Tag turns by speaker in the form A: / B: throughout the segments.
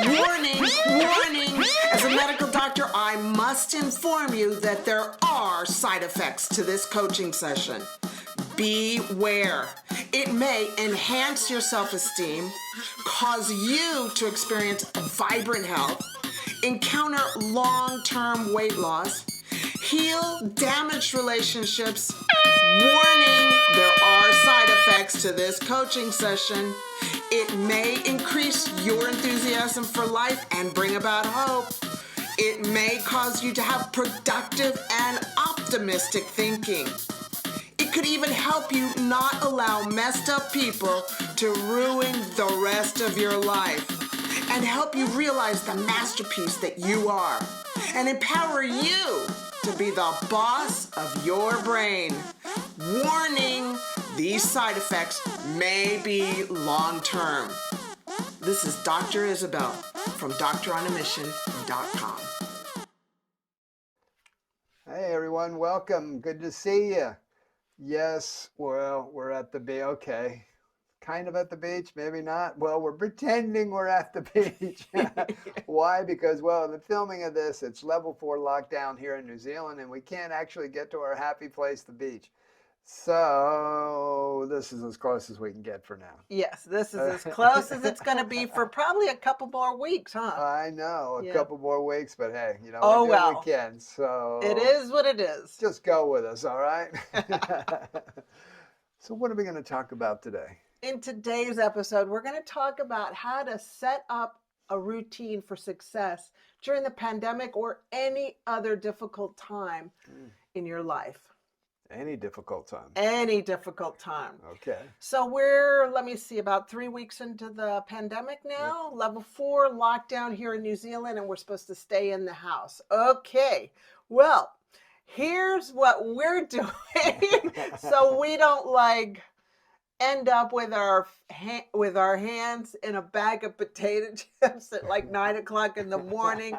A: Warning, warning. As a medical doctor, I must inform you that there are side effects to this coaching session. Beware. It may enhance your self-esteem, cause you to experience vibrant health, encounter long-term weight loss, heal damaged relationships. Warning, there are side effects to this coaching session. It may increase your enthusiasm for life and bring about hope. It may cause you to have productive and optimistic thinking. It could even help you not allow messed up people to ruin the rest of your life and help you realize the masterpiece that you are and empower you to be the boss of your brain. Warning, these side effects may be long-term. This is Dr. Isabel from Doctoronamission.com.
B: Hey everyone, welcome. Good to see you. Yes, well, we're at the beach. Okay. Kind of at the beach, maybe not. Well, we're pretending we're at the beach. Why? Because, well, the filming of this, it's level 4 lockdown here in New Zealand, and we can't actually get to our happy place, the beach. So this is as close as we can get for now.
A: Yes, this is as close as it's going to be for probably a couple more weeks, huh?
B: I know, a couple more weeks, but hey, you know,
A: oh,
B: we do
A: well.
B: what we can. So
A: it is what it is.
B: Just go with us, all right? So what are we going to talk about today?
A: In today's episode, we're going to talk about how to set up a routine for success during the pandemic or any other difficult time in your life.
B: Any difficult time.
A: Any difficult time.
B: Okay.
A: So we're, let me see, about 3 weeks into the pandemic now. Level 4 lockdown here in New Zealand, and we're supposed to stay in the house. Okay. Well, here's what we're doing so we don't end up with our hands in a bag of potato chips at 9 o'clock in the morning,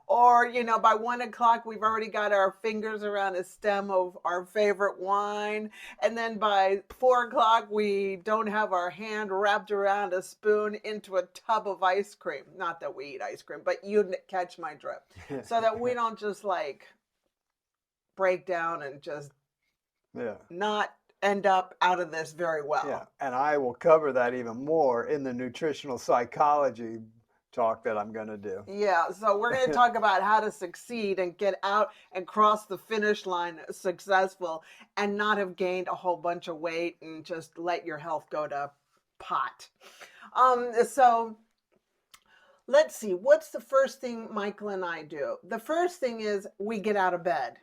A: or by 1 o'clock we've already got our fingers around a stem of our favorite wine, and then by 4 o'clock we don't have our hand wrapped around a spoon into a tub of ice cream. Not that we eat ice cream, but you catch my drift. So that we don't just break down and just not end up out of this very well.
B: Yeah, and I will cover that even more in the nutritional psychology talk that I'm going to do.
A: Yeah, so we're going to talk about how to succeed and get out and cross the finish line successful and not have gained a whole bunch of weight and just let your health go to pot. So let's see, what's the first thing Michael and I do? The first thing is we get out of bed.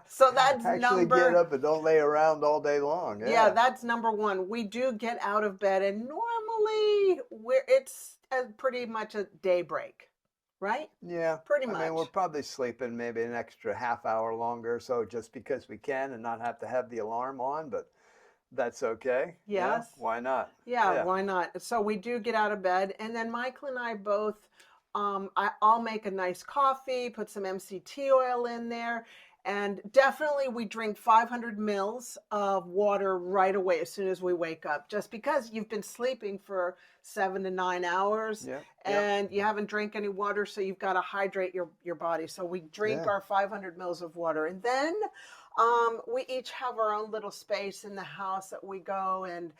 A: So that's
B: actually get up and don't lay around all day long.
A: Yeah, that's number one. We do get out of bed, and normally it's pretty much a daybreak, right?
B: Yeah,
A: pretty much.
B: I mean, we're probably sleeping maybe an extra half hour longer or so just because we can and not have to have the alarm on, but that's okay.
A: Yes.
B: Yeah, why not?
A: Yeah, why not? So we do get out of bed, and then Michael and I both I'll make a nice coffee, put some MCT oil in there, and definitely we drink 500 mils of water right away as soon as we wake up, just because you've been sleeping for 7 to 9 hours and you haven't drank any water, so you've got to hydrate your body. So we drink our 500 mils of water, and then we each have our own little space in the house that we go and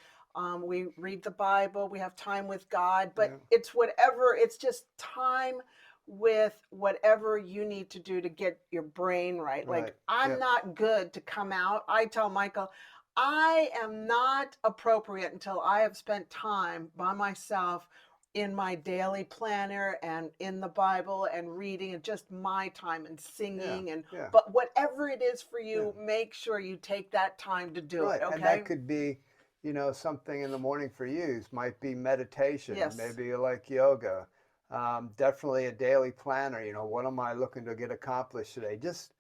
A: we read the Bible, we have time with God, but it's just time with whatever you need to do to get your brain right. I'm not good to come out. I tell Michael, I am not appropriate until I have spent time by myself in my daily planner and in the Bible and reading and just my time and singing but whatever it is for you, make sure you take that time to do it. Okay.
B: And that could be something in the morning for you. It might be meditation. Maybe you like yoga. Definitely a daily planner. What am I looking to get accomplished today? Just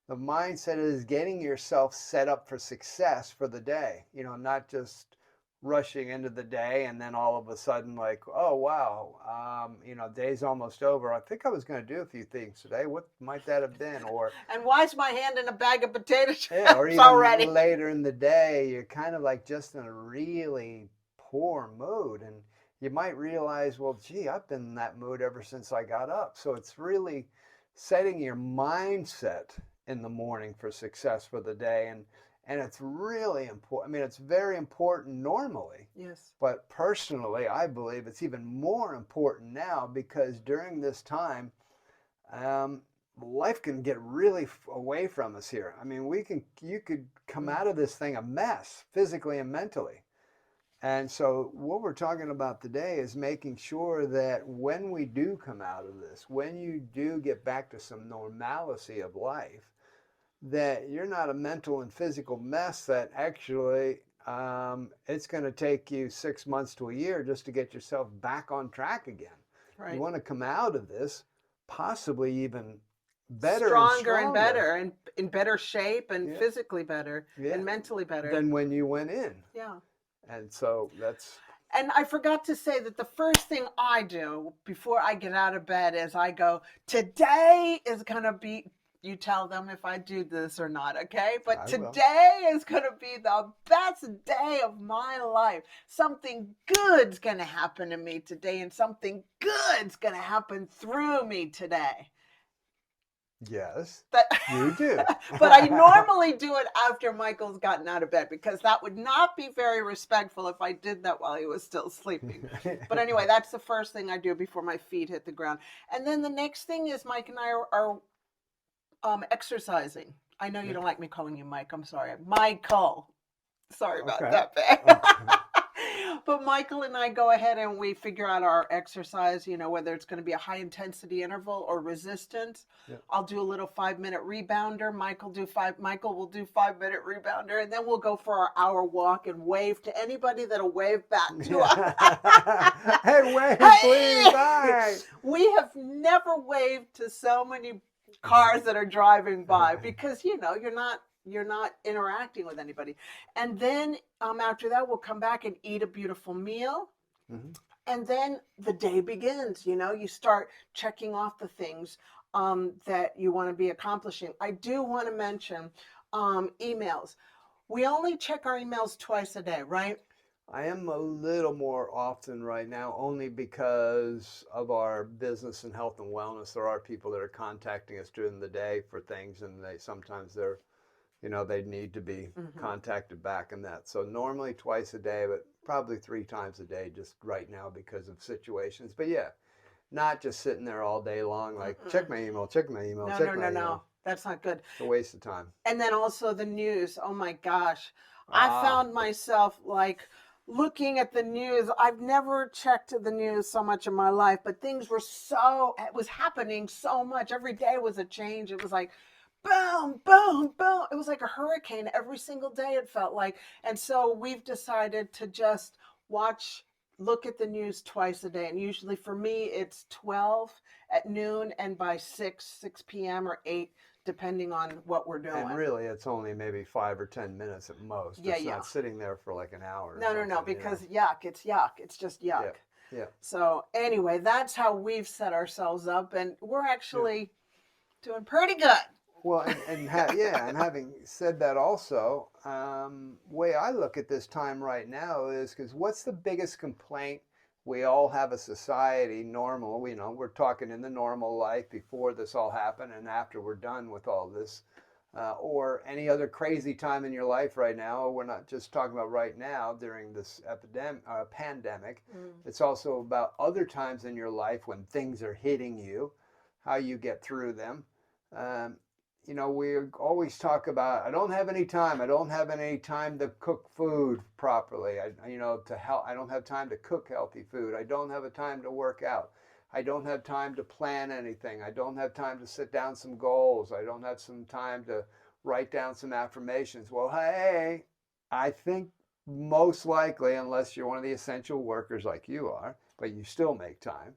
B: the mindset is getting yourself set up for success for the day. Not just rushing into the day and then all of a sudden oh wow, day's almost over. I think I was going to do a few things today. What might that have been? Or
A: and why is my hand in a bag of potato chips
B: or even
A: already?
B: Later in the day, you're kind of just in a really poor mood, and you might realize, well, gee, I've been in that mood ever since I got up. So it's really setting your mindset in the morning for success for the day. And it's really important. I mean, it's very important normally.
A: Yes.
B: But personally, I believe it's even more important now because during this time, life can get really away from us here. I mean, you could come out of this thing a mess, physically and mentally. And so what we're talking about today is making sure that when we do come out of this, when you do get back to some normalcy of life, that you're not a mental and physical mess that actually it's going to take you 6 months to a year just to get yourself back on track again.
A: Right.
B: You want to come out of this possibly even better,
A: stronger and better, and in better shape, and physically better,
B: yeah,
A: and mentally better
B: than when you went in.
A: Yeah.
B: And so that's...
A: And I forgot to say that the first thing I do before I get out of bed is I go, today is going to be, you tell them if I do this or not, okay? But today is going to be the best day of my life. Something good's going to happen to me today, and something good's going to happen through me today.
B: Yes, you do.
A: But I normally do it after Michael's gotten out of bed, because that would not be very respectful if I did that while he was still sleeping. But anyway, that's the first thing I do before my feet hit the ground. And then the next thing is Mike and I are exercising. I know you don't like me calling you Mike. I'm sorry. Michael. Sorry about that, babe. But Michael and I go ahead and we figure out our exercise, whether it's going to be a high intensity interval or resistance. Yep. I'll do a little 5-minute rebounder. Michael will do 5-minute rebounder, and then we'll go for our hour walk and wave to anybody that'll wave back to us.
B: Hey, wave, please. Bye.
A: We have never waved to so many cars that are driving by, because you're not interacting with anybody. And then after that, we'll come back and eat a beautiful meal. Mm-hmm. And then the day begins. You start checking off the things that you want to be accomplishing. I do want to mention emails. We only check our emails twice a day, right?
B: I am a little more often right now, only because of our business and health and wellness. There are people that are contacting us during the day for things, and they need to be contacted back in that. So normally twice a day, but probably 3 times a day just right now because of situations. But yeah, not just sitting there all day long like, check my email, check my email, check my email. No.
A: That's not good.
B: It's a waste of time.
A: And then also the news. Oh my gosh. I found myself looking at the news. I've never checked the news so much in my life, but it was happening so much. Every day was a change. It was like, boom, boom, boom. It was like a hurricane every single day, it felt like. And so we've decided to just look at the news twice a day. And usually for me, it's 12 at noon and by 6 p.m. or 8, depending on what we're doing.
B: And really, it's only maybe 5 or 10 minutes at most. It's not sitting there for like an hour.
A: No, because yuck. It's yuck. It's just yuck.
B: Yeah.
A: So anyway, that's how we've set ourselves up, and we're actually doing pretty good.
B: Well, and having said that also, way I look at this time right now is because what's the biggest complaint we all have a society normal? We're talking in the normal life before this all happened and after we're done with all this, or any other crazy time in your life right now. We're not just talking about right now during this pandemic. It's also about other times in your life when things are hitting you, how you get through them. We always talk about, I don't have any time. I don't have any time to cook food properly. I don't have time to cook healthy food. I don't have a time to work out. I don't have time to plan anything. I don't have time to set down some goals. I don't have some time to write down some affirmations. Well, hey, I think most likely, unless you're one of the essential workers like you are, but you still make time,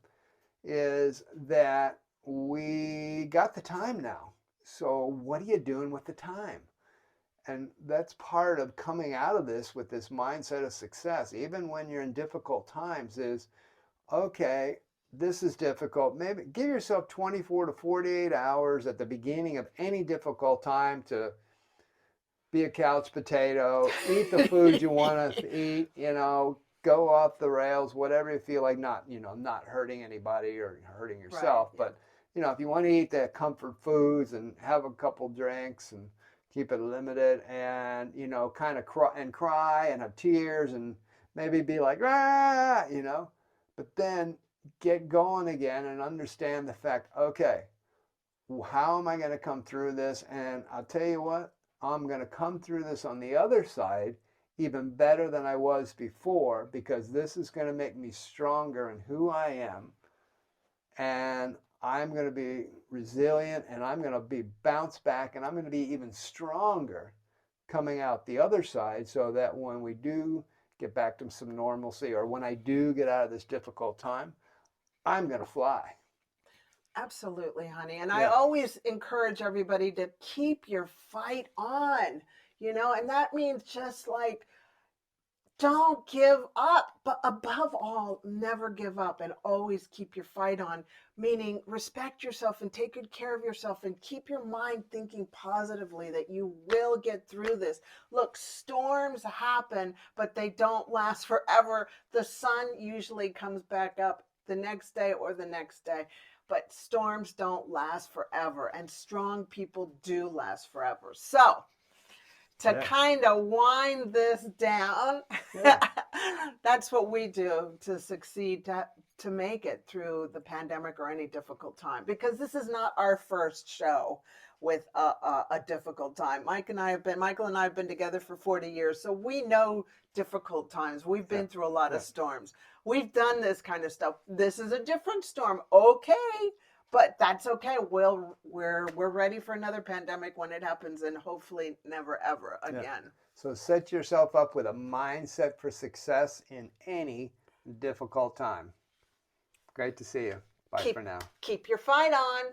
B: is that we got the time now. So what are you doing with the time? And that's part of coming out of this with this mindset of success, even when you're in difficult times, is, okay, this is difficult. Maybe give yourself 24 to 48 hours at the beginning of any difficult time to be a couch potato, eat the food you want to eat, go off the rails, whatever you feel like, not, you know, not hurting anybody or hurting yourself,
A: Right, yeah.
B: but, you know, if you want to eat the comfort foods and have a couple drinks and keep it limited and, you know, kind of cry and have tears and maybe be like, ah, you know, but then get going again and understand the fact, okay, how am I going to come through this? And I'll tell you what, I'm going to come through this on the other side even better than I was before, because this is going to make me stronger in who I am. And I'm going to be resilient, and I'm going to be bounce back, and I'm going to be even stronger coming out the other side, so that when we do get back to some normalcy, or when I do get out of this difficult time, I'm going to fly.
A: Absolutely, honey. And I always encourage everybody to keep your fight on, you know, and that means just like, don't give up, but above all, never give up and always keep your fight on, meaning respect yourself and take good care of yourself and keep your mind thinking positively that you will get through this. Look, storms happen, but they don't last forever. The sun usually comes back up the next day or the next day. But storms don't last forever, and strong people do last forever. So, to kind of wind this down, that's what we do to succeed, to make it through the pandemic or any difficult time. Because this is not our first show with a difficult time. Michael and I have been together for 40 years, so we know difficult times. We've been through a lot of storms. We've done this kind of stuff. This is a different storm, okay, but that's okay. We're ready for another pandemic when it happens, and hopefully never ever again.
B: So set yourself up with a mindset for success in any difficult time. Great to see you. Bye for now.
A: Keep your fight on.